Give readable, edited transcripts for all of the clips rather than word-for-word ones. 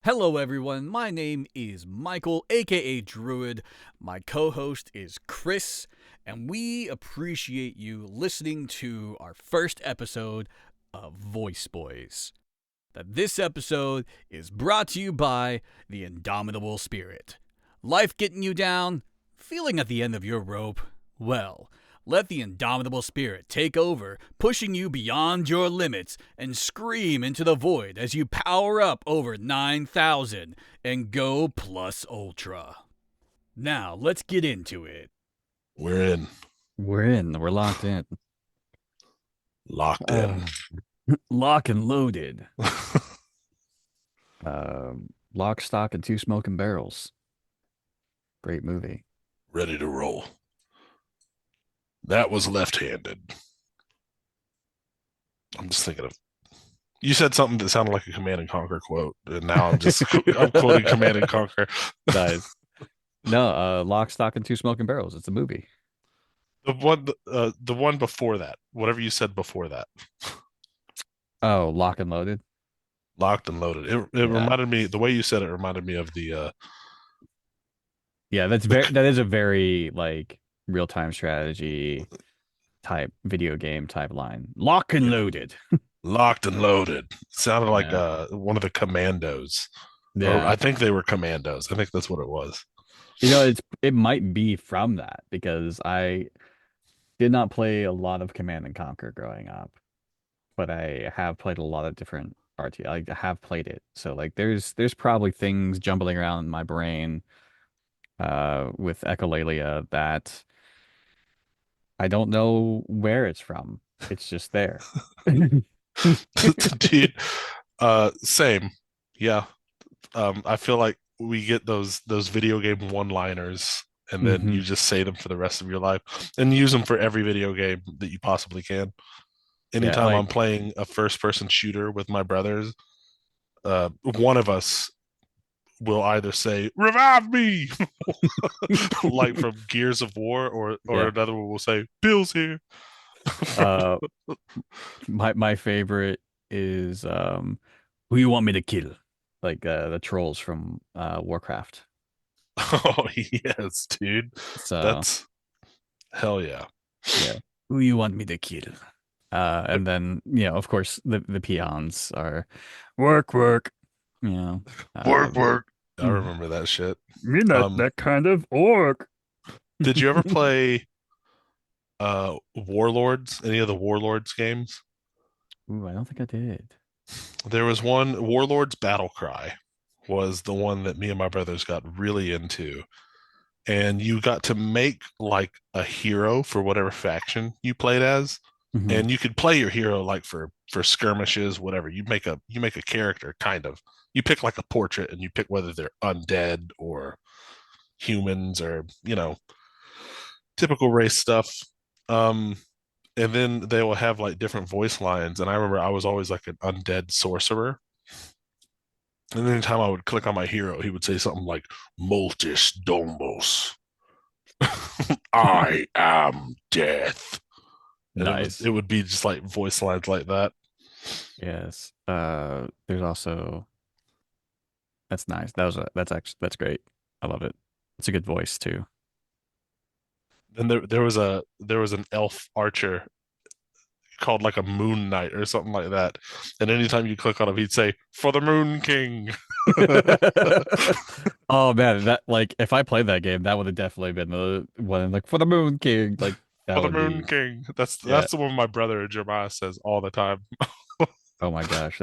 Hello, everyone. My name is Michael, aka Druid. My co host is Chris, and we appreciate you listening to our first episode of Voice Boys. This episode is brought to you by the Indomitable Spirit. Life getting you down? Feeling at the end of your rope? Well, let the Indomitable Spirit take over, pushing you beyond your limits, and scream into the void as you power up over 9,000 and go plus ultra. Now, let's get into it. We're in. We're in. We're locked in. Locked in. Lock and loaded. Lock, stock, and two smoking barrels. Great movie. Ready to roll. That was left-handed. I'm just thinking of. You said something that sounded like a Command and Conquer quote, and now I'm quoting Command and Conquer. Nice. No, Lock, Stock, and Two Smoking Barrels. It's a movie. The one before that, whatever you said before that. Oh, Lock and Loaded. Locked and loaded. It reminded me. The way you said it reminded me of the. Yeah, that is a very like real-time strategy type video game type line. Lock and loaded. Locked and loaded. Sounded like one of the commandos. Yeah. Or I think they were commandos. I think that's what it was. It might be from that because I did not play a lot of Command and Conquer growing up, but I have played a lot of different RT. I have played it, so like there's probably things jumbling around in my brain, with echolalia that I don't know where it's from. It's just there. Dude, same. Yeah. I feel like we get those video game one-liners and then you just say them for the rest of your life and use them for every video game that you possibly can. Anytime I'm playing a first-person shooter with my brothers, one of us will either say, "Revive me," like from Gears of War, or another one will say, "Bill's here." My favorite is who you want me to kill? Like the trolls from Warcraft. Oh yes, dude. So That's hell yeah. Yeah. Who you want me to kill? And then, of course, the peons are work. Work. I remember that shit. Me not that kind of orc. Did you ever play Warlords? Any of the Warlords games? Ooh, I don't think I did. There was one, Warlords Battle Cry was the one that me and my brothers got really into. And you got to make like a hero for whatever faction you played as. And you could play your hero like for skirmishes, whatever. You make a character, kind of. You pick like a portrait and you pick whether they're undead or humans or, typical race stuff. And then they will have like different voice lines. And I remember I was always like an undead sorcerer. And anytime I would click on my hero, he would say something like Multis Domus. I am death. And nice. It would be just like voice lines like that. Yes. There's also that's nice. That's great. I love it. It's a good voice too. And there was an elf archer called like a Moon Knight or something like that. And anytime you click on him, he'd say, "For the Moon King." Oh man, that like if I played that game, that would have definitely been the one like for the Moon King. Like for the Moon King. That's the one my brother Jeremiah says all the time. Oh my gosh,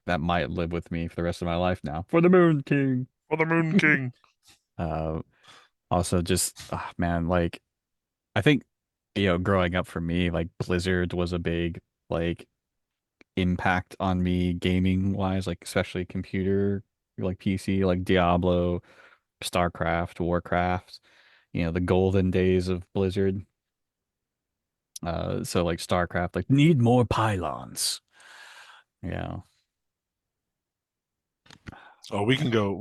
that might live with me for the rest of my life now. For the Moon King. For the Moon King. Also just man, like I think growing up for me, like Blizzard was a big like impact on me gaming wise, like especially computer, like PC, like Diablo, StarCraft, Warcraft, the golden days of Blizzard. So like StarCraft, like need more pylons. Yeah. Oh, we can go.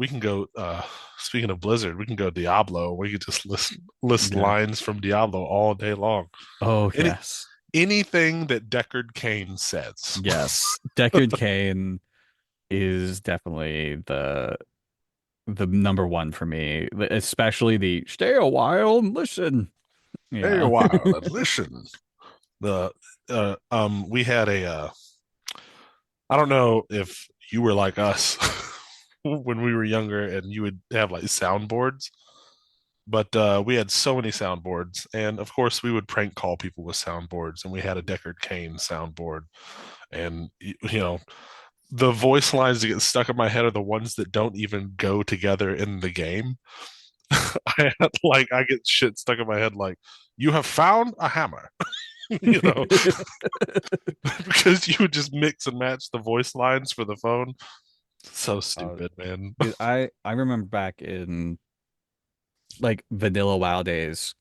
Speaking of Blizzard, we can go Diablo. We could just list lines from Diablo all day long. Oh yes. Anything that Deckard Cain says. Yes, Deckard Cain is definitely the number one for me, especially the stay a while and listen. Hey, a Yeah. while and listen. The we had I don't know if you were like us when we were younger and you would have like soundboards, but we had so many soundboards, and of course we would prank call people with soundboards, and we had a Deckard Cain soundboard, and you know the voice lines that get stuck in my head are the ones that don't even go together in the game. I get shit stuck in my head like you have found a hammer, you know, because you would just mix and match the voice lines for the phone. So Uh, stupid, man. Dude, I remember back in like vanilla WoW days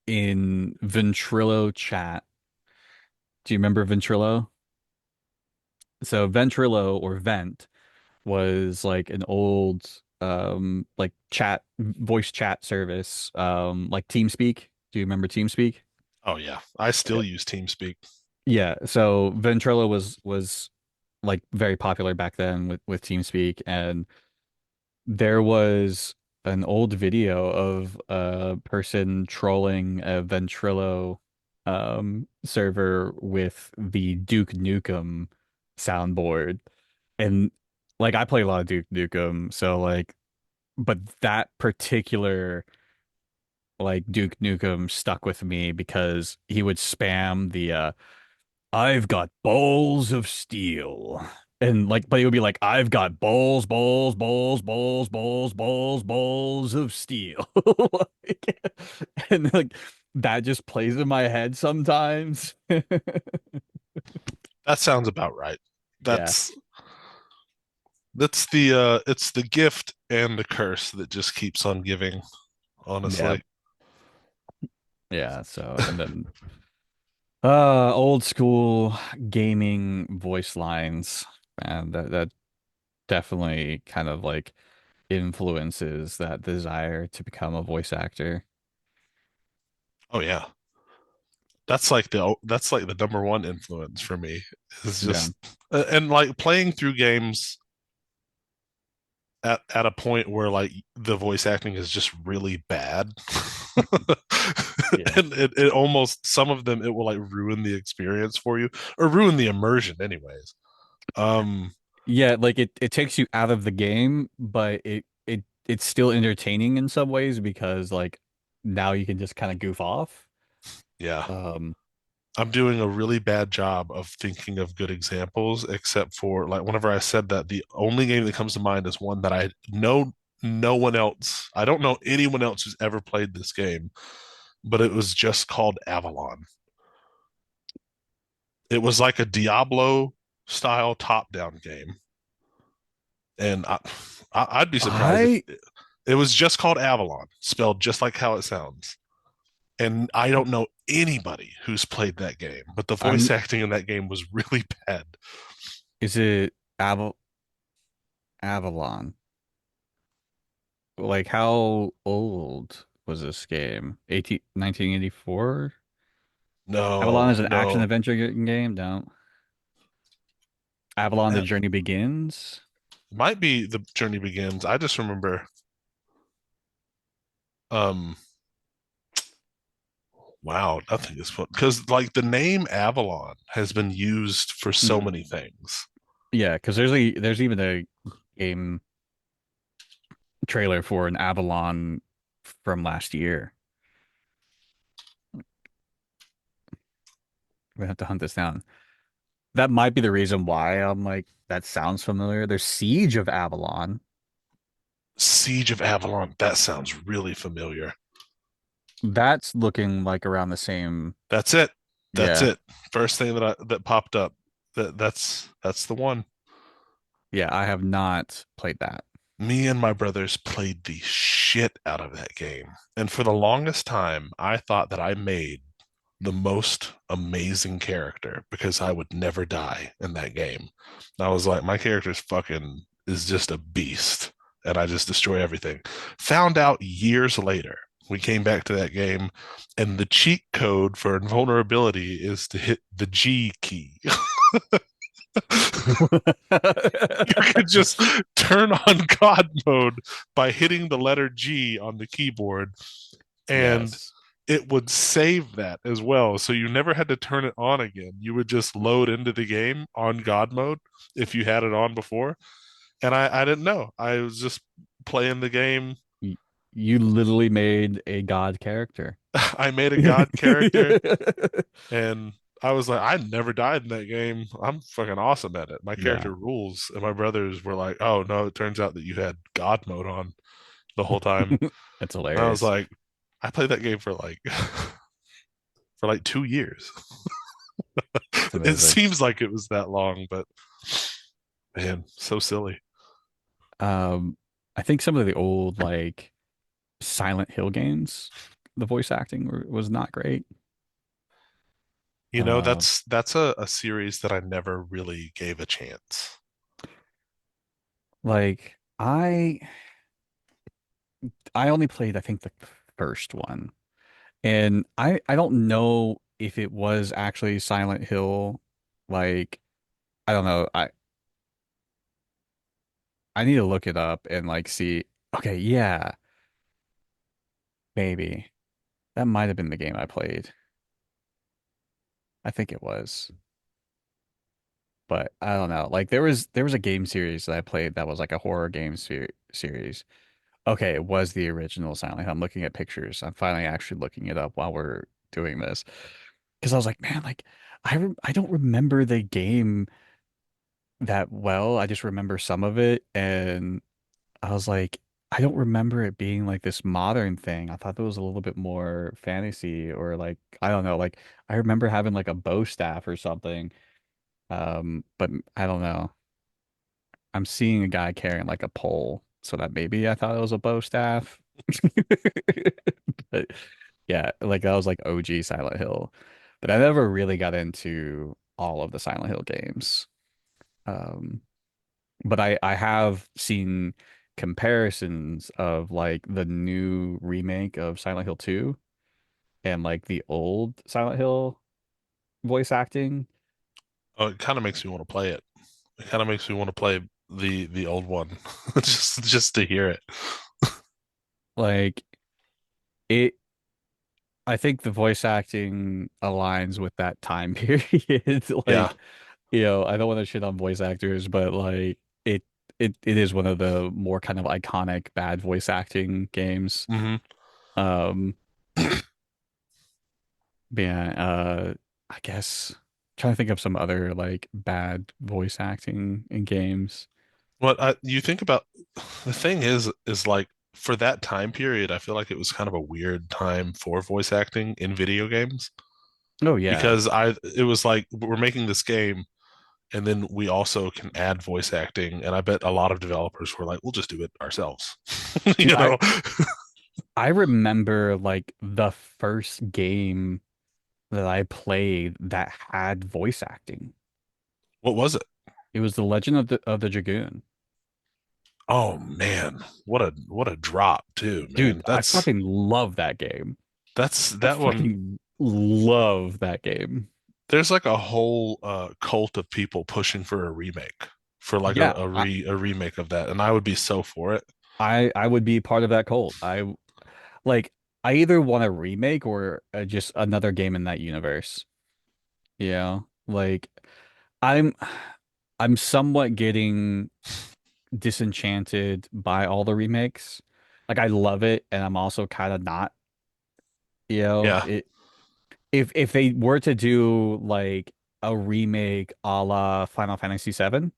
in Ventrilo chat. Do you remember Ventrilo? So Ventrilo or Vent was like an old like chat voice chat service like TeamSpeak. Do you remember TeamSpeak? Oh yeah, I Okay. still use TeamSpeak. Yeah, so Ventrilo was like very popular back then with TeamSpeak, and there was an old video of a person trolling a Ventrilo server with the Duke Nukem soundboard. And like I play a lot of Duke Nukem, so like but that particular like Duke Nukem stuck with me because he would spam the I've got balls of steel. And like, but it would be like, I've got balls of steel. Like, and like that just plays in my head sometimes. That sounds about right. Yeah. That's that's the it's the gift and the curse that just keeps on giving, Yeah. honestly. Yeah. So, and then old school gaming voice lines. And that definitely kind of like influences that desire to become a voice actor. Oh yeah. That's like the number one influence for me is Yeah. just and like playing through games at a point where like the voice acting is just really bad. Yeah. And it almost some of them it will like ruin the experience for you or ruin the immersion anyways. Um Yeah, like it takes you out of the game, but it's still entertaining in some ways because like now you can just kind of goof off. yeah. Um I'm doing a really bad job of thinking of good examples, except for like whenever I said that, the only game that comes to mind is one that I know no one else, I don't know anyone else who's ever played this game, but it was just called Avalon. It was like a Diablo style top down game. And I'd be surprised if I it was just called Avalon, spelled just like how it sounds. And I don't know anybody who's played that game, but the voice I'm acting in that game was really bad. is it Avalon? Like how old was this game? 1984? Avalon No, is an action no. adventure game? No. Avalon The It Journey Begins? might be the journey begins. I just remember um wow, nothing is fun because like the name Avalon has been used for so Mhm. many things. Yeah, because there's even a game trailer for an Avalon from last year. We have to hunt this down. That might be the reason why I'm like, that sounds familiar. There's Siege of Avalon. Siege of Avalon, that sounds really familiar. That's looking like around the same. That's it. That's Yeah. it. First thing that popped up. That's the one. Yeah, I have not played that. Me and my brothers played the shit out of that game. And for the longest time, I thought that I made the most amazing character because I would never die in that game. I was like, my character's fucking is just a beast, and I just destroy everything. Found out years later, we came back to that game, and the cheat code for invulnerability is to hit the G key. You could just turn on God mode by hitting the letter G on the keyboard, and Yes. it would save that as well. So you never had to turn it on again. You would just load into the game on God mode if you had it on before. And I didn't know. I was just playing the game. Y- You literally made a god character. I made a God character, and I was like, I never died in that game. I'm fucking awesome at it. My Yeah. character rules. And my brothers were like, oh no, it turns out that you had God mode on the whole time. That's And I was hilarious. like, I played that game for like for like 2 years. It's It amazing. seems like it was that long, but man, so silly. Um, I think some of the old like Silent Hill games, the voice acting was not great. You know, Uh, that's a series that I never really gave a chance. like I only played I think the first one, and I don't know if it was actually Silent Hill. Like I don't know. I need to look it up and like see. Okay, yeah, maybe that might have been the game I played. I think it was, but I don't know. Like there was a game series that I played that was like a horror game series. Okay, it was the original Silent Hill. I'm looking at pictures. I'm finally actually looking it up while we're doing this because I was like, man, like I don't remember the game that well. I just remember some of it, and I was like, I don't remember it being like this modern thing. I thought it was a little bit more fantasy or like I don't know. Like I remember having like a bow staff or something. But I don't know. I'm seeing a guy carrying like a pole, so that maybe I thought it was a bow staff. But yeah, like that was like OG Silent Hill. But I never really got into all of the Silent Hill games. Um, but I have seen comparisons of like the new remake of Silent Hill 2 and like the old Silent Hill voice acting. Oh, it kind of makes me want to play it. It kind of makes me want to play the old one, just to hear it. Like it I think the voice acting aligns with that time period. Yeah. Like, I don't want to shit on voice actors, but like it it is one of the more kind of iconic bad voice acting games. Hmm. Um, but yeah, I guess trying to think of some other like bad voice acting in games. You think about the thing is like for that time period, I feel like it was kind of a weird time for voice acting in video games Oh yeah. because I it was like we're making this game and then we also can add voice acting, and I bet a lot of developers were like, we'll just do it ourselves. Dude, You know? I remember like the first game that I played that had voice acting. What was it? It was The Legend of the Dragoon. Oh man, what a drop too, Dude, man. I That's fucking love that game. that's I that one. fucking love that game. There's like a whole cult of people pushing for a remake, for like Yeah, a remake of that, and I would be so for it. I would be part of that cult. Like I either want a remake or just another game in that universe. Like I'm I'm somewhat getting disenchanted by all the remakes. Like I love it and I'm also kind of not, Yeah. it if they were to do like a remake a la Final Fantasy VII,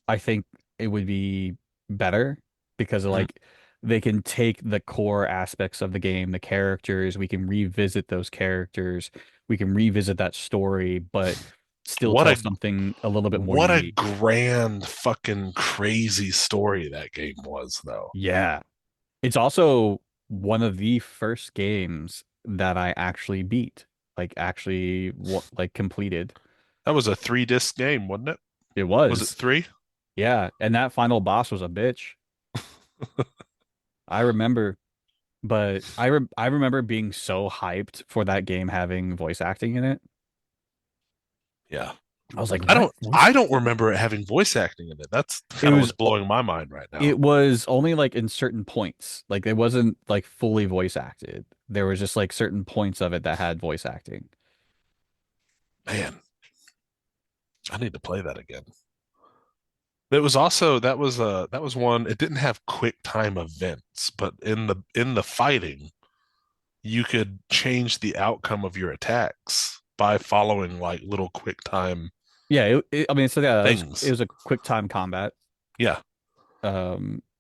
I think it would be better because Mhm. like they can take the core aspects of the game, the characters, we can revisit those characters, we can revisit that story, but still What tell a something a little bit more what a unique. grand fucking crazy story that game was, though. Yeah. It's also one of the first games that I actually beat, like actually like completed. That was a 3 disc game, wasn't it? It Was it was. three? Yeah, and that final boss was a bitch. I remember, but I remember being so hyped for that game having voice acting in it. Yeah. I was like, I what don't voice? I don't remember it having voice acting in it. That's It kind of was what's blowing my mind right now. it was only like in certain points. Like it wasn't like fully voice acted. There was just like certain points of it that had voice acting. Man, I need to play that again. It was also that was one. It didn't have quick time events, but in the fighting, you could change the outcome of your attacks by following like little quick time Yeah, I mean, so yeah, it things. was a quick time combat. Yeah,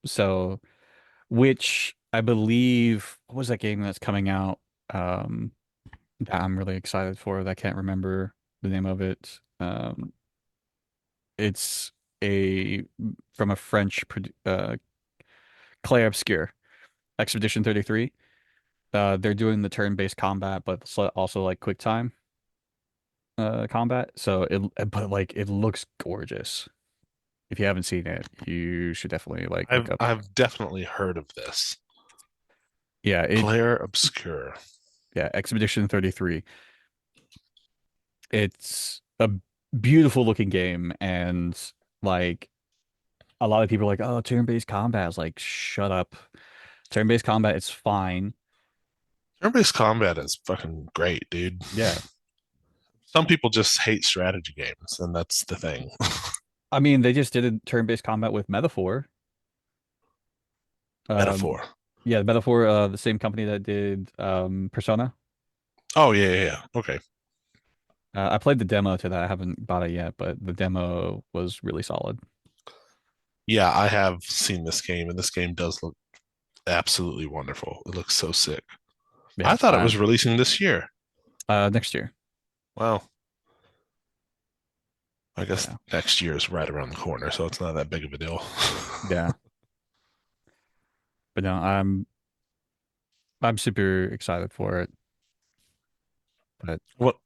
So which I believe what was that game that's coming out? Um, that I'm really excited for. That I can't remember the name of it. It's a from a French Clair Obscur, Expedition 33. They're doing the turn-based combat, but also like quick time combat. So but like it looks gorgeous. If you haven't seen it, you should definitely like look up. I've definitely heard of this. Yeah, Claire Obscure. yeah, Expedition 33. It's a beautiful looking game, and like a lot of people are like, "Oh, turn-based combat is like, shut up. Turn-based combat is fine." Turn-based combat is fucking great, dude. Yeah. Some people just hate strategy games, and that's the thing. I mean, they just did a turn-based combat with Metaphor. Um, Metaphor. yeah, Metaphor, the same company that did Persona. Oh yeah. Okay. I played the demo to that. I haven't bought it yet, but the demo was really solid. Yeah, I have seen this game, and this game does look absolutely wonderful. It looks so sick. Yeah, I thought it was releasing this year. next year. Wow. I guess Yeah, next year is right around the corner, so it's not that big of a deal. yeah. But no, I'm super excited for it. But What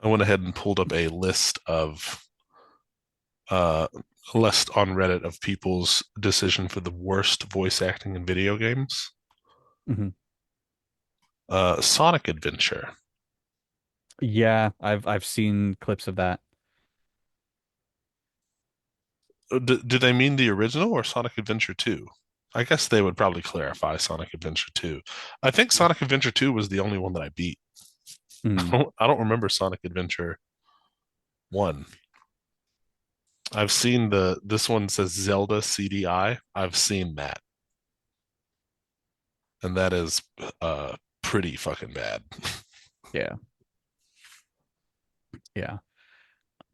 I went ahead and pulled up uh a list on Reddit of people's decision for the worst voice acting in video games. mhm. Sonic Adventure. Yeah, I've seen clips of that. Do they mean the original or Sonic Adventure 2? I guess they would probably clarify Sonic Adventure 2. I think Sonic Adventure 2 was the only one that I beat. Mm, I don't remember Sonic Adventure 1. I've seen this one says Zelda CDI. I've seen that. And that is pretty fucking bad. yeah, yeah.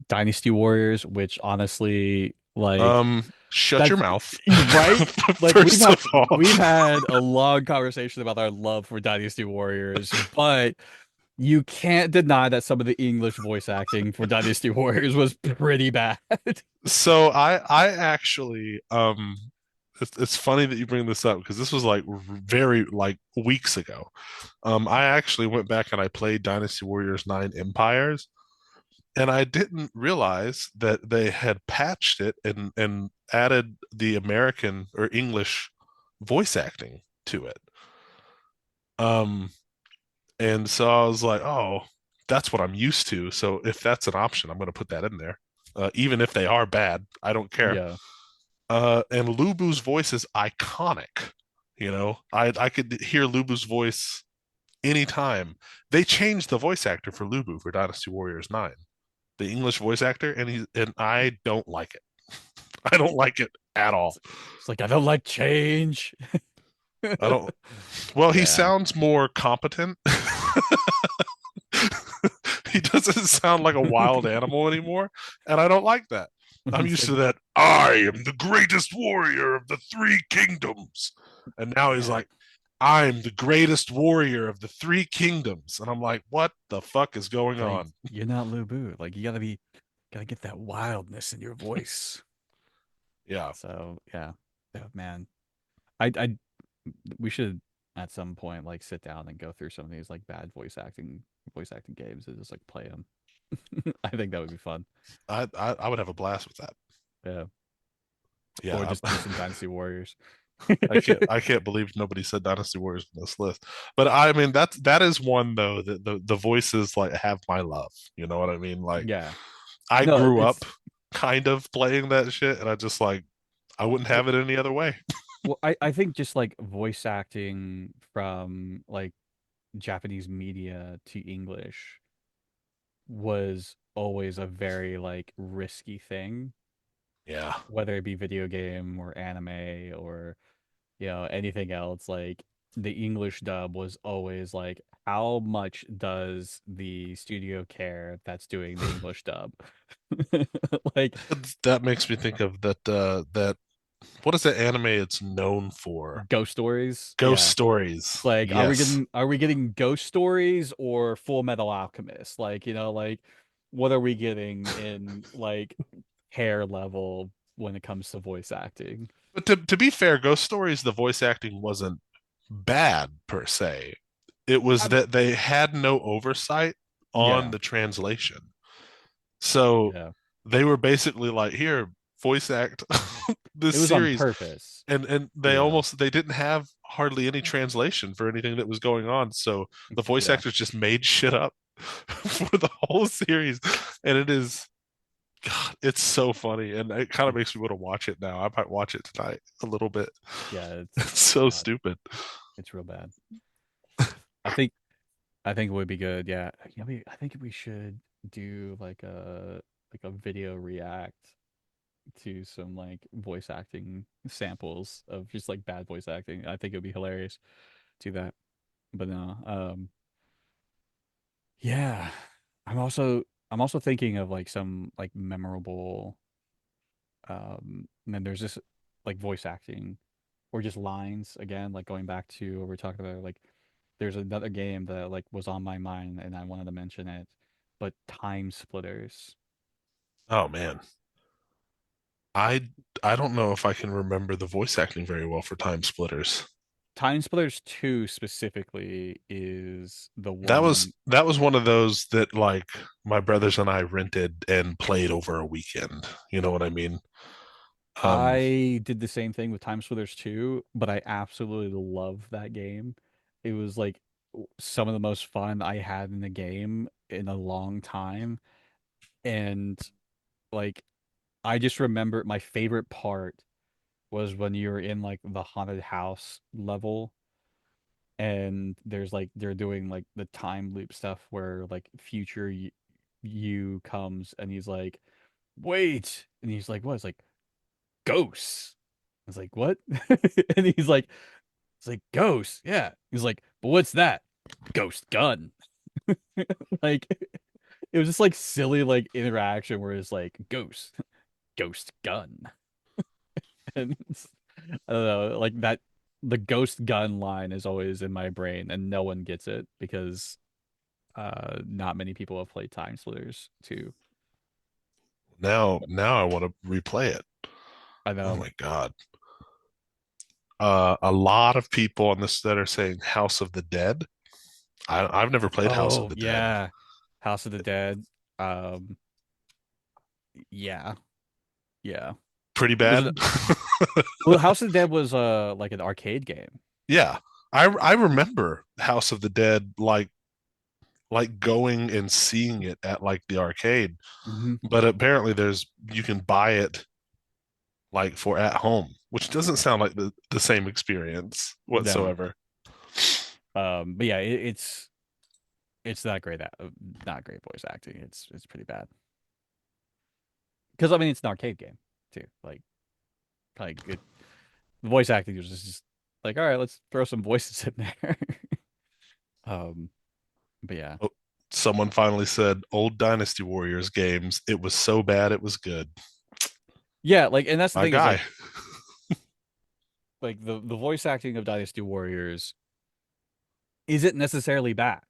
Dynasty Warriors, which honestly, like Shut your that's mouth. right. Like First of all. we've had a long conversation about our love for Dynasty Warriors, but you can't deny that some of the English voice acting for Dynasty Warriors was pretty bad. So I actually it's funny that you bring this up because this was like very like weeks ago. I actually went back and I played Dynasty Warriors 9 Empires, and I didn't realize that they had patched it and added the American or English voice acting to it. Um, and so I was like, oh, that's what I'm used to. So if that's an option, I'm going to put that in there. Even if they are bad, I don't care. Yeah. And Lubu's voice is iconic. I could hear Lubu's voice anytime. They changed the voice actor for Lubu for Dynasty Warriors 9, the English voice actor, and I don't like it. I don't like it at all. It's like I don't like change. I don't. Well, he Yeah. sounds more competent. He doesn't sound like a wild animal anymore, and I don't like that. I'm It's used like, to that. I am the greatest warrior of the three kingdoms, and now he's yeah. like, I'm the greatest warrior of the three kingdoms, and I'm like, what the fuck is going It's like on? you're not Lubu. Like you gotta get that wildness in your voice. Yeah, So yeah. Yeah, man. I we should at some point like sit down and go through some of these like bad voice acting games and just like play them. I think that would be fun. I would have a blast with that. Yeah. Or Yeah, just do some Dynasty Warriors. I can't believe nobody said Dynasty Warriors on this list. But I mean that is one though that the voices like have my love. You know what I mean? Like Yeah. I No, grew up it's kind of playing that shit, and I just like I wouldn't have it any other way. well, I think just like voice acting from like Japanese media to English was always a very like risky thing, Yeah. whether it be video game or anime or anything else. Like the English dub was always like, how much does the studio care that's doing the English dub? Like That makes me think of that what is that anime it's known for? ghost stories, Ghost yeah. stories. Like, Yes. are we getting Ghost Stories or Full Metal Alchemist? Like, like what are we getting in like hair level when it comes to voice acting? But to be fair, Ghost Stories, the voice acting wasn't bad per se. It was Um, that they had no oversight on yeah, the translation. So yeah. they were basically like, here, voice act this It was on series. purpose. And Yeah, they didn't have hardly any translation for anything that was going on. So the voice yeah. actors just made shit up for the whole series. And it is God, it's so funny, and it kind of makes It's me want to watch it now. I might watch it tonight a little bit. yeah, it's It's so God, stupid. it's real bad. I think I think it would be good. Yeah, I think we should do like a video react to some like voice acting samples of just like bad voice acting. I think it would be hilarious to do that. But no, yeah. I'm also thinking of like some like memorable and then there's this like voice acting or just lines again, like going back to what we're talking about, like there's another game that like was on my mind and I wanted to mention it, but Time Splitters. Oh man, I I don't know if I can remember the voice acting very well for Time Splitters. Time Splitters 2 specifically is the one. That was one of those that like my brothers and I rented and played over a weekend. You know what I mean? Um, I did the same thing with Time Splitters 2, but I absolutely love that game. It was like some of the most fun I had in the game in a long time. And like I just remember my favorite part was when you were in like the haunted house level and there's like they're doing like the time loop stuff where like future you comes and he's like, "Wait." And he's like, "What?" It's like, "Ghosts." I was like, "What?" And he's like, "It's like ghosts." Yeah. He's like, "But what's that?" "Ghost gun." Like it was just like silly like interaction where it's like ghost gun. And I don't know, like that the ghost gun line is always in my brain and no one gets it because not many people have played Time Splitters too. now I want to replay it. I Oh know. my God. A lot of people on this that are saying House of the Dead. I've never played House of Oh the Dead. yeah. House of the Dead. Um yeah. Yeah. Pretty Was it bad. well House of the Dead was like an arcade game. Yeah. I remember House of the Dead like going and seeing it at like the arcade, Hmm. but apparently there's you can buy it like for at home, which doesn't sound like the same experience No. whatsoever. But yeah, it's not great not great voice acting. It's pretty bad. Because I mean it's an arcade game too. Like it the voice acting was just like, all right, let's throw some voices in there. um but yeah. Oh, someone finally said old Dynasty Warriors games. It was so bad it was good. Yeah, like and that's the My thing is guy. like the voice acting of Dynasty Warriors isn't necessarily bad.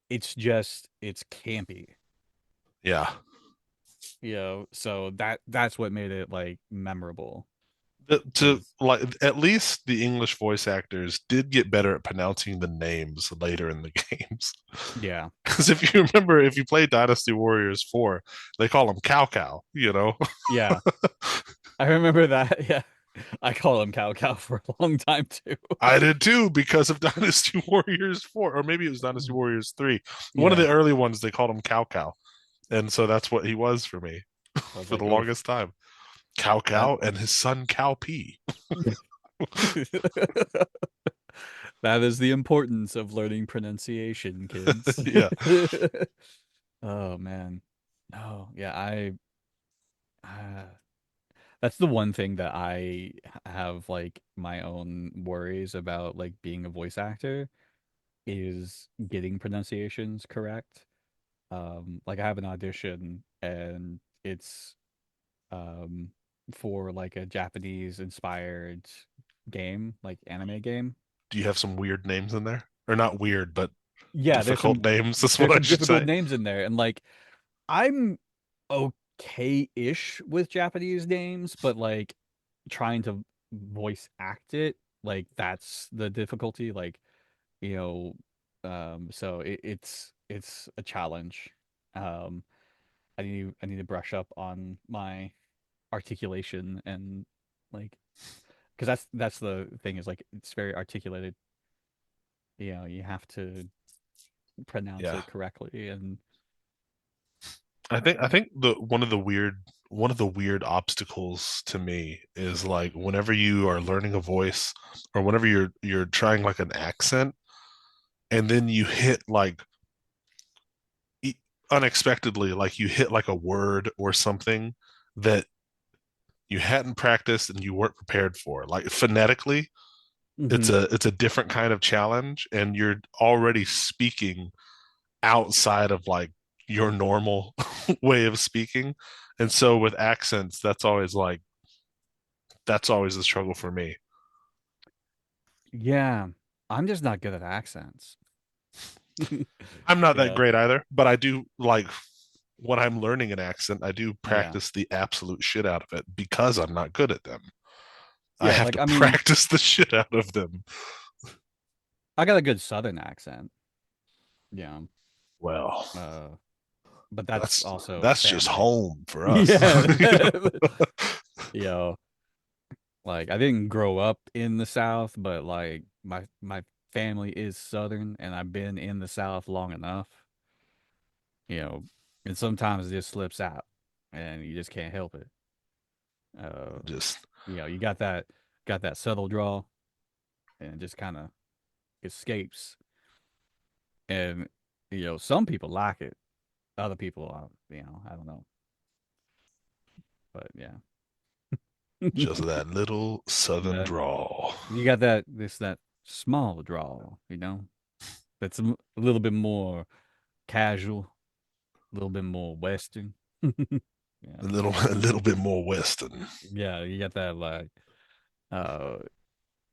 It's just it's campy. Yeah. So that's what made it like memorable To because like at least the English voice actors did get better at pronouncing the names later in the games. yeah. Because if you remember, if you play Dynasty Warriors 4, they call him Cow Cow, you know? Yeah. I remember that. Yeah. I call him Cow Cow for a long time too. I did too because of Dynasty Warriors 4, or maybe it was Dynasty Warriors 3. One of Yeah. the early ones, they called him Cow Cow. And so that's what he was for me I was for the like, oh, longest time. Cow that Cow and his son Cow P. that is the importance of learning pronunciation, kids. Yeah. Oh man. Oh yeah, uh, that's the one thing that I have like my own worries about like being a voice actor is getting pronunciations correct. Like I have an audition and it's um for like a Japanese inspired game, like anime game. Do you have some weird names in there? Or not weird, but Yeah, difficult names. That's what there's I some should difficult say. names in there, and like I'm okay-ish with Japanese names, but like trying to voice act it, like that's the difficulty. Like, you know, so it's a challenge. Um, I need to brush up on my articulation and like because that's the thing is like it's very articulated. You know, you have to pronounce Yeah. it correctly and I think the one of the weird obstacles to me is like whenever you are learning a voice or whenever you're trying like an accent and then you hit like e- unexpectedly like you hit like a word or something that you hadn't practiced and you weren't prepared for. Like phonetically, hmm it's a different kind of challenge and you're already speaking outside of like your normal way of speaking. And so with accents, that's always the struggle for me. yeah, I'm just not good at accents. I'm not that Yeah, great either, but I do like when I'm learning an accent, I do yeah, practice the absolute shit out of it because I'm not good at them. I yeah. have Like to I mean, practice the shit out of them. I got a good Southern accent. Yeah, Well, uh, but that's that's also that's just family. home for us. Yeah, You know? you know, like I didn't grow up in the South, but like my family is Southern, and I've been in the South long enough. You know, and sometimes it just slips out, and you just can't help it. Uh, Just you know, you got that subtle draw, and it just kind of escapes. And you know, some people like it, other people, you know, I don't know, but yeah, just that little southern that drawl. you got that small draw, you know, that's a little bit more casual, a little bit more Western. Yeah, A little bit more western. yeah, you got that like, uh,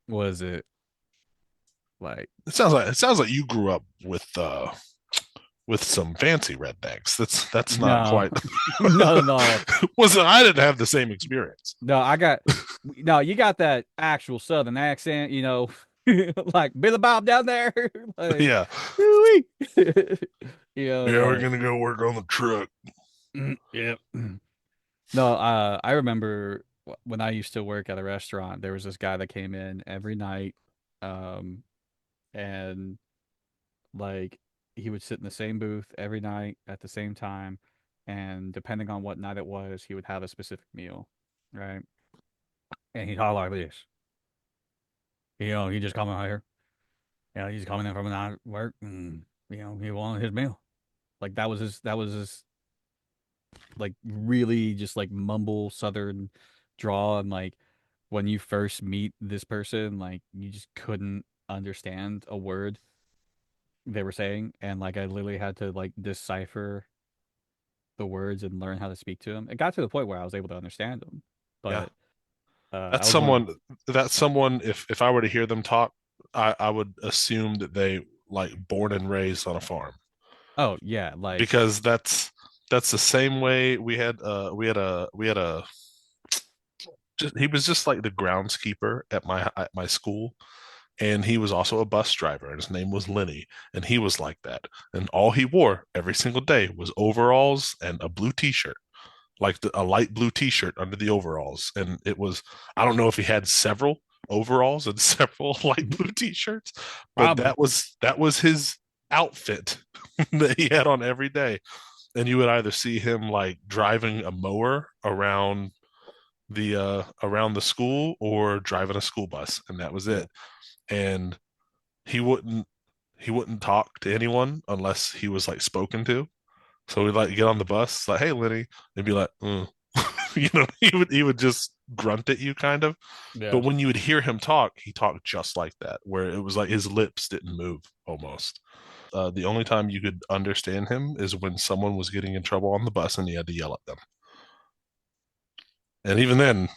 was it like It sounds like you grew up with some fancy rednecks. That's not no, quite no, no, wasn't I didn't have the same experience. no, no, you got that actual Southern accent, you know, like Billy Bob down there, like, Yeah. ooh-wee. You know, Yeah, we're like, gonna go work on the truck. yep. No, I remember when I used to work at a restaurant, there was this guy that came in every night, um, and like he would sit in the same booth every night at the same time, and depending on what night it was, he would have a specific meal, right? And he'd talk like this. You know, he just coming out here. You know, he's coming in from a night at work, and you know, he wanted his meal. Like that was his like really just like mumble Southern draw, and like when you first meet this person, like you just couldn't understand a word they were saying, and like I literally had to like decipher the words and learn how to speak to them. It got to the point where I was able to understand them, Yeah. but I That's was one of someone that's someone if I were to hear them talk, I would assume that they like born and raised on a farm. oh yeah, like Because that's the same way we had a just he was just like the groundskeeper at my school and he was also a bus driver and his name was Lenny and he was like that and all he wore every single day was overalls and a blue t-shirt like a light blue t-shirt under the overalls and it was I don't know if he had several overalls and several light blue t-shirts but probably that was his outfit that he had on every day and you would either see him like driving a mower around the school or driving a school bus, and that was Yeah. it. And he wouldn't he wouldn't talk to anyone unless he was like spoken to. So we'd like get on the bus, like, "Hey, Lenny," and be like, "Mm." he would just grunt at you kind of. But Yeah. when you would hear him talk, he talked just like that, where it was like his lips didn't move almost. The only time you could understand him is when someone was getting in trouble on the bus and he had to yell at them. And even then,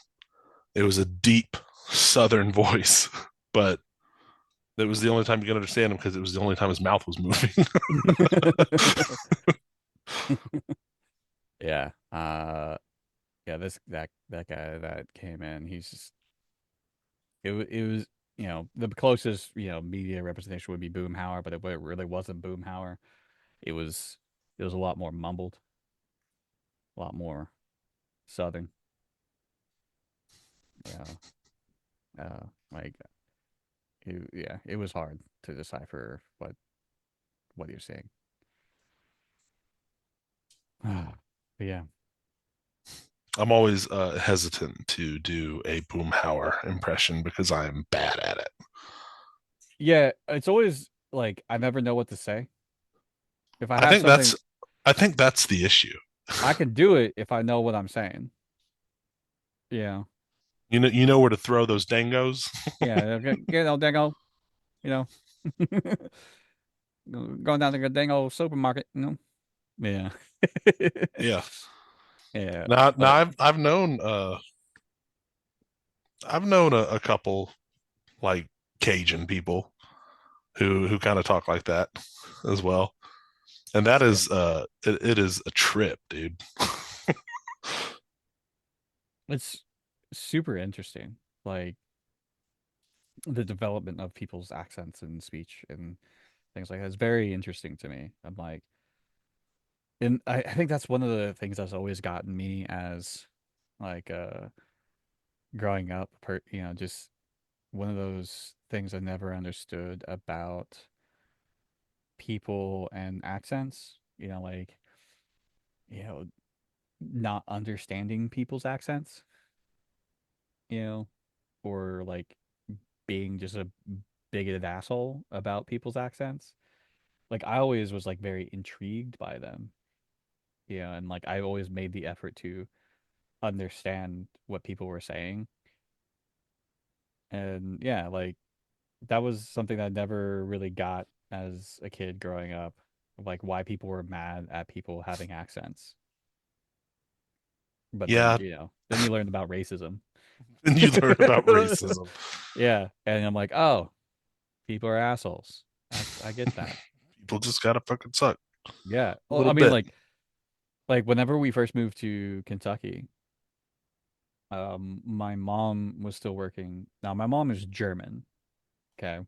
it was a deep Southern voice, but it was the only time you could understand him because it was the only time his mouth was moving. Yeah. Yeah, that guy that came in, he's just it was, the closest, media representation would be Boomhauer, but it really wasn't Boomhauer. It was it was a lot more mumbled, a lot more southern. Yeah. Like yeah, it was hard to decipher what you're saying. But yeah. I'm always hesitant to do a Boomhauer impression because I'm bad at it. Yeah, it's always like I never know what to say. If I I have think that's something, I think that's the issue. I can do it if I know what I'm saying. Yeah. You know where to throw those dangos. Yeah, dango, you know, going down to the dango supermarket. Yeah. Yeah. Yeah, Now but I've known a couple like Cajun people who kind of talk like that as well. And that yeah, is it is a trip, dude. it's super interesting. Like the development of people's accents and speech and things like that is very interesting to me. I'm like, and I think that's one of the things that's always gotten me as like growing up, just one of those things I never understood about people and accents. Like, you know, not understanding people's accents, you know, or like being just a bigoted asshole about people's accents. Like I always was like very intrigued by them. And like I always made the effort to understand what people were saying. And yeah, like that was something that I never really got as a kid growing up, like why people were mad at people having accents. But then, Yeah, then you learn about racism. and you learn about racism. Yeah, and I'm like, oh, people are assholes. I get that. People just gotta fucking suck Yeah. a Well, little I mean, bit. like whenever we first moved to Kentucky, my mom was still working. Now, my mom is German, okay,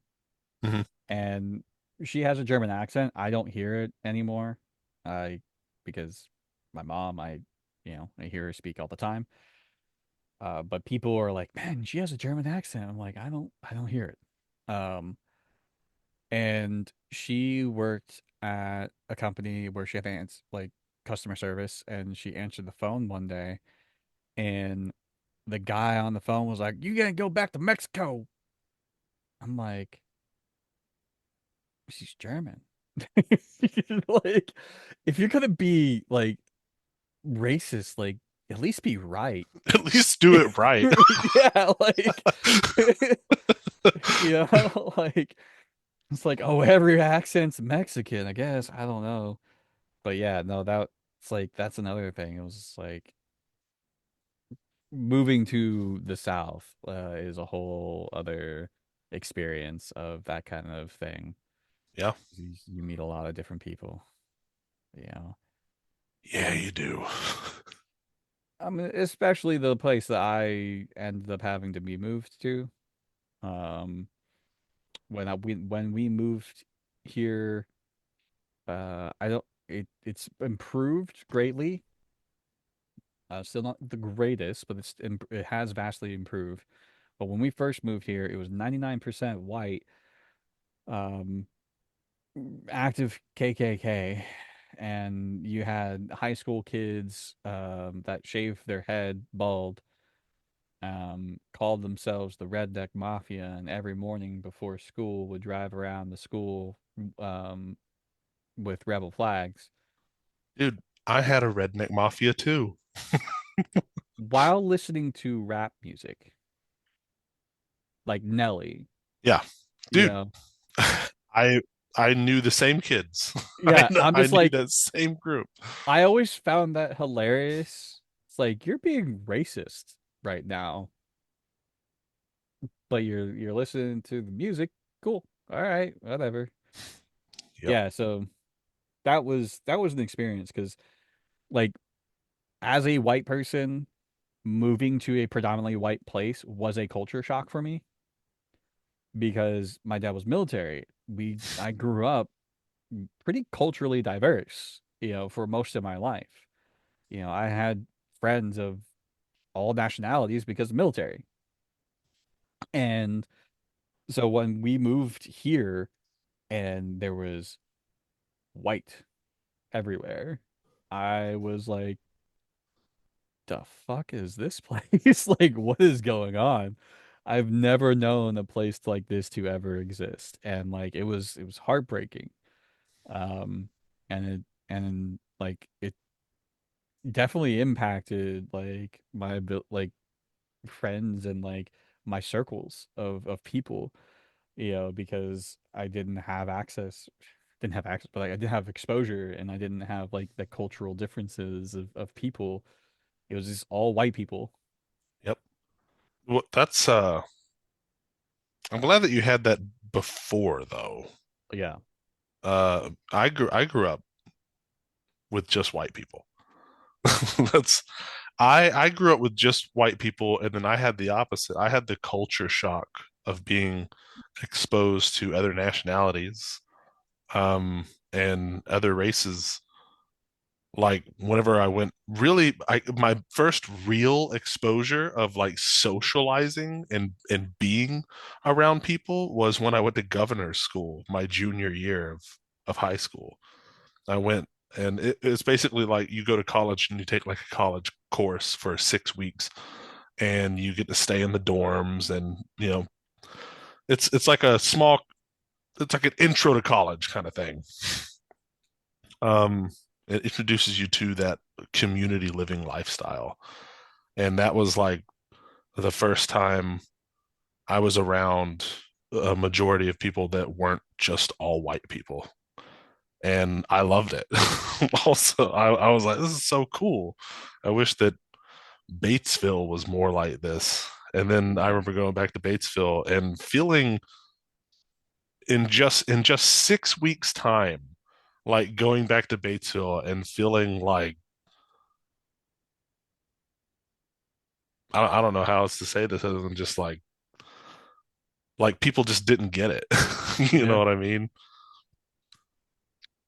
Hmm. and she has a German accent. I don't hear it anymore, because my mom, I hear her speak all the time. But people are like, man, she has a German accent. I'm like, I don't hear it. And she worked at a company where she had to answer like customer service, and she answered the phone one day, and the guy on the phone was like, "You gotta go back to Mexico." I'm like, she's German. Like, if you're gonna be like racist, like at least be right. At least do it right. Yeah, like like it's like, oh, every accent's Mexican, I guess. I don't know. But yeah, no, it's like that's another thing. It was just like moving to the South is a whole other experience of that kind of thing. Yeah. You meet a lot of different people. You know, Yeah, you do. I mean, especially the place that I ended up having to be moved to. Um, when we moved here, I don't. It's improved greatly. Still not the greatest, but it has vastly improved. But when we first moved here, it was 99% white, um, active KKK. and you had high school kids that shaved their head bald, called themselves the Redneck Mafia, and every morning before school would drive around the school um, with rebel flags Dude, I had a redneck mafia too. while listening to rap music like Nelly. Yeah, You dude, know, I I knew the same kids. yeah, I'm I just knew like, that same group. I always found that hilarious. It's like you're being racist right now, but you're listening to the music. Cool. All right, whatever. Yep. Yeah, so that was an experience because like as a white person moving to a predominantly white place was a culture shock for me because my dad was military. I grew up pretty culturally diverse, for most of my life. I had friends of all nationalities because of the military. And so when we moved here and there was white everywhere, I was like, the fuck is this place? Like, what is going on? I've never known a place like this to ever exist. And like it was heartbreaking. Um and like it definitely impacted like like friends and like my circles of people, because I didn't have access, but like I didn't have exposure and I didn't have like the cultural differences of people. It was just all white people. Yep. Well, that's I'm glad that you had that before though. Yeah. I grew up with just white people. That's I grew up with just white people, and then I had the opposite. I had the culture shock of being exposed to other nationalities, and other races. Like whenever I went, really, my first real exposure of like socializing and being around people was when I went to governor's school my junior year of high school. I went, and it's basically like you go to college and you take like a college course for 6 weeks, and you get to stay in the dorms, and it's like a small, it's like an intro to college kind of thing. Um, it introduces you to that community living lifestyle, and that was like the first time I was around a majority of people that weren't just all white people, and I loved it. Also, I was like, this is so cool. I wish that Batesville was more like this. And then I remember going back to Batesville and feeling in just 6 weeks time, like going back to Batesville and feeling like I don't know how else to say this other than just like people just didn't get it. You know Yeah. what I mean?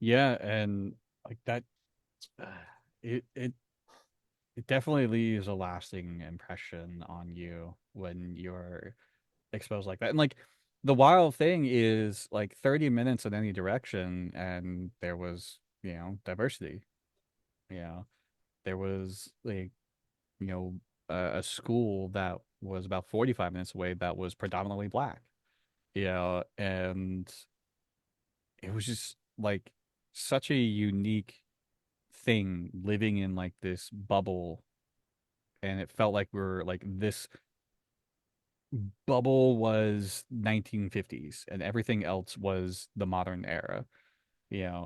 Yeah, and like that it it it definitely leaves a lasting impression on you when you're exposed like that. And like the wild thing is like 30 minutes in any direction and there was, diversity. You know, there was like, you know, a school that was about 45 minutes away that was predominantly black. And it was just like such a unique thing living in like this bubble, and it felt like we are like this bubble was 1950s and everything else was the modern era,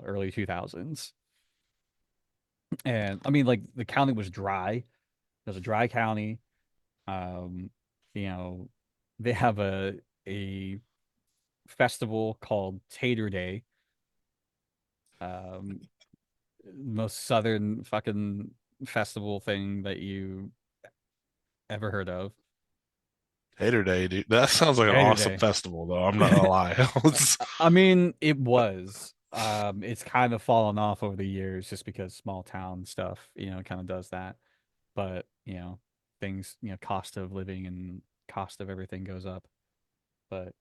early 2000s. And I mean, like the county was dry. It was a dry county. um you know they have a festival called Tater Day, um most southern fucking festival thing that you ever heard of. Hater Day, dude. That sounds like an Tater awesome Day. festival, though. I'm not gonna lie. I mean, it was. It's kind of fallen off over the years just because small town stuff, kind of does that. But, things, cost of living and cost of everything goes up. But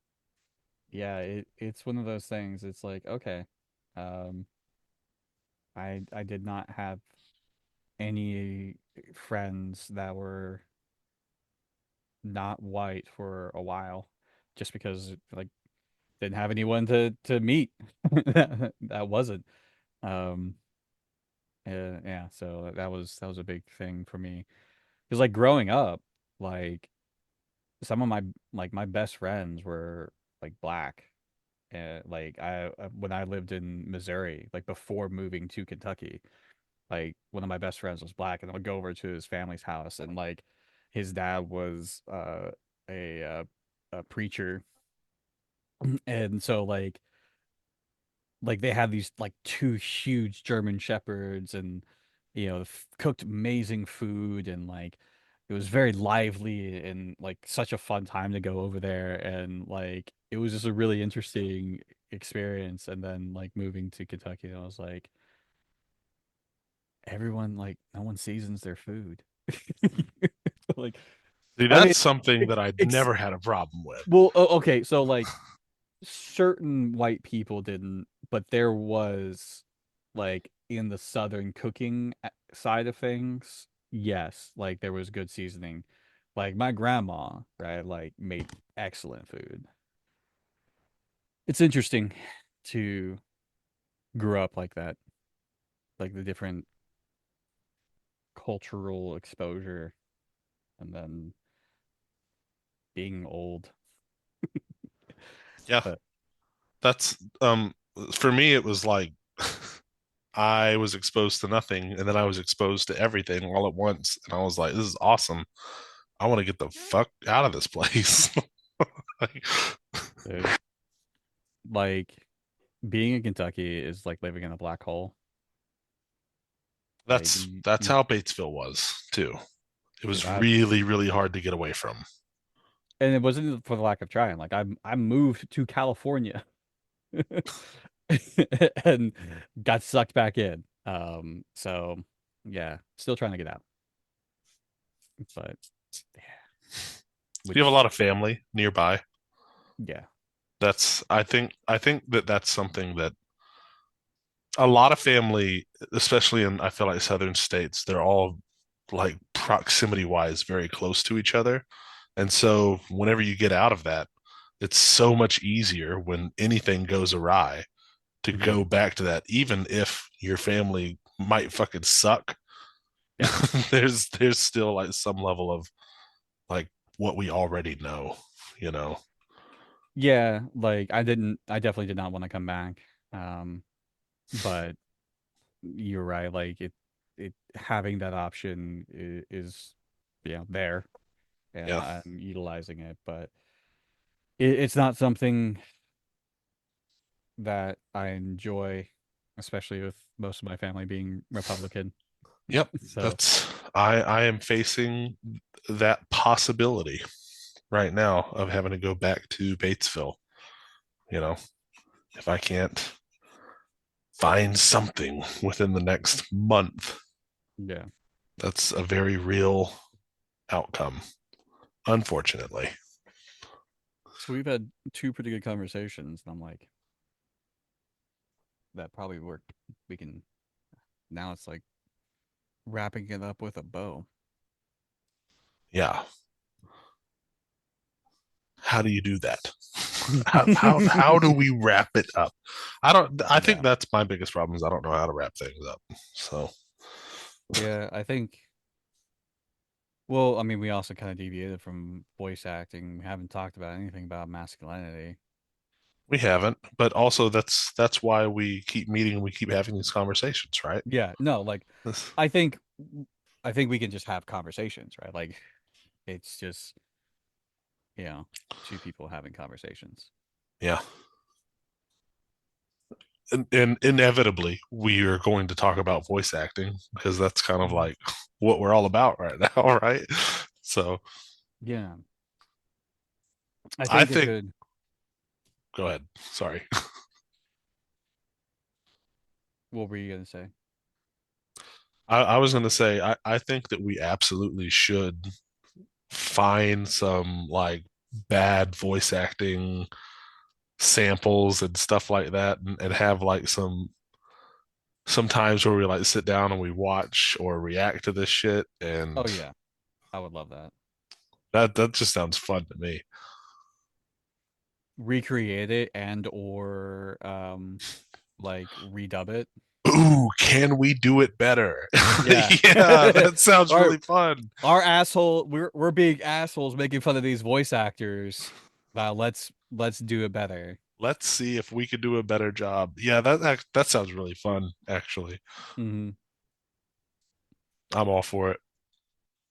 yeah, it's one of those things. It's like, okay, um, I did not have any friends that were not white for a while, just because like didn't have anyone to meet that wasn't. Um, yeah, so that was a big thing for me because like growing up, like some of my best friends were like black. Like when I lived in Missouri, like before moving to Kentucky, like one of my best friends was black, and I would go over to his family's house, and like his dad was a uh, a preacher, and so like they had these like two huge German shepherds, and cooked amazing food, and like it was very lively and like such a fun time to go over there, and like it was just a really interesting experience. And then like moving to Kentucky, I was like, everyone, like no one seasons their food. Like, See, I mean, that's something it, that I it's never had a problem with. well, okay, so like certain white people didn't, but there was like in the southern cooking side of things, yes, like there was good seasoning. Like my grandma, right, like made excellent food. It's interesting to grow up like that, like the different cultural exposure, and then being old. Yeah, But that's for me it was like I was exposed to nothing and then I was exposed to everything all at once and I was like, this is awesome. I want to get the fuck out of this place. Like, dude, like being in Kentucky is like living in a black hole. Like that's how Batesville was too. It dude, was really, really hard to get away from. and it wasn't for the lack of trying. Like I moved to California and got sucked back in. So yeah, still trying to get out. But yeah, You have a lot which of family nearby. yeah, I think that that's something that a lot of family, especially in I feel like southern states, they're all like proximity wise very close to each other. And so whenever you get out of that, it's so much easier when anything goes awry to mhm, go back to that, even if your family might fucking suck. yeah, There's still like some level of like what we already know, you know. yeah. Like I definitely did not want to come back. Um, but you're right. Like it having that option is there, and Yeah. I'm utilizing it, but it's not something that I enjoy, especially with most of my family being Republican. Yep. So That's I am facing that possibility right now of having to go back to Batesville, you know, if I can't find something within the next month. yeah. That's a very real outcome, unfortunately. So we've had two pretty good conversations, and I'm like, that probably worked. We can now it's like wrapping it up with a bow. Yeah. How do you do that? How do we wrap it up? I think Yeah. that's my biggest problem is I don't know how to wrap things up. So Yeah, I think well, I mean, we also kind of deviated from voice acting. We haven't talked about anything about masculinity. we haven't, but also that's why we keep meeting and we keep having these conversations, right? Yeah, no, like This, I think I think we can just have conversations, right? Like it's just, you know, two people having conversations. yeah. And inevitably we are going to talk about voice acting because that's kind of Mhm. like what we're all about right now, right? So Yeah. I I think a think good go ahead. Sorry. what were you gonna say? I was going to say, I think that we absolutely should find some like bad voice acting samples and stuff like that and have like some sometimes where we like sit down and we watch or react to this shit, Oh and yeah, I would love that. that just sounds fun to me. Recreate it and or like redub it. Ooh, can we do it better? Yeah. Yeah, that sounds Our really fun. we're big assholes making fun of these voice actors. Now let's do it better. Let's see if we could do a better job. Yeah, that sounds really fun, actually. Hmm. I'm all for it.